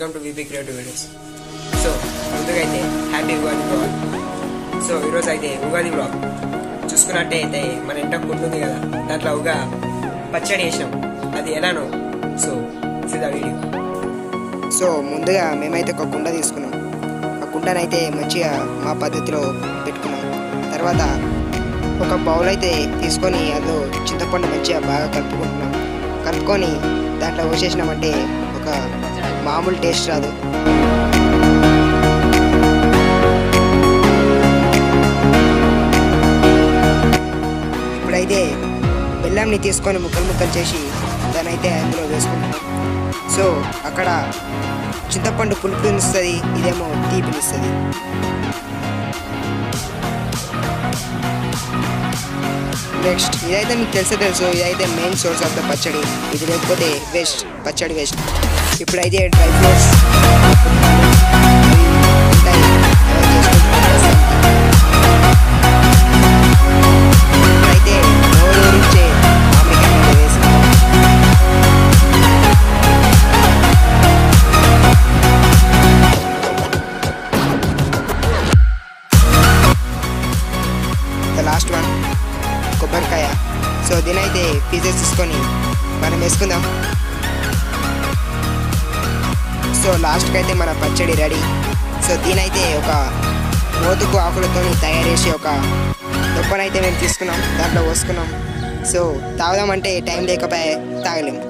Welcome to VP creative videos. So ముందుగా అయితే happy Ugadi blog. So ఈరోజు అయితే ఉగాది బ్లాగ్ చూసుకున్నట్టయితే మన ఇంట ఉంటుంది కదా, దాంట్లో ఉగా పచ్చడి వేసినాం. అది ఎలానో సో సిద్ధా వీడియో. సో ముందుగా మేమైతే ఒక కుండ తీసుకున్నాం. ఆ కుండనైతే మంచిగా మా పద్ధతిలో పెట్టుకున్నాం. తర్వాత ఒక బౌల్ అయితే తీసుకొని అందులో చింతపండు మంచిగా బాగా కలుపుకొని దాంట్లో పోసేసినామంటే ఒక మామూలు టేస్ట్ రాదు. ఇప్పుడైతే బెల్లంని తీసుకొని ముక్కలు చేసి దాన్ని అయితే అందులో వేసుకుంటాం. సో అక్కడ చింతపండు పులుపునిస్తుంది, ఇదేమో తీపినిస్తుంది. నెక్స్ట్ ఇదైతే మీకు తెలుసు, ఇదైతే మెయిన్ సోర్స్ ఆఫ్ ద పచ్చడి. ఇది లేకపోతే వేస్ట్, పచ్చడి వేస్ట్. ఇప్పుడైతే డ్రై ఫ్రూట్స్ ఇప్పుడైతే నోరూరించే మామిడికాయ వేసి లాస్ట్ వన్ కొబ్బరికాయ. సో దీనైతే పీసెస్ తీసుకొని మనం వేసుకుందాం. సో లాస్ట్కి అయితే మన పచ్చడి రెడీ. సో దీనైతే ఒక మోతుకు ఆకులతో తయారు చేసి ఒక దొప్పనైతే మేము తీసుకున్నాం, దాంట్లో పోసుకున్నాం. So తాగుదామంటే time లేకపోయే తాగలేము.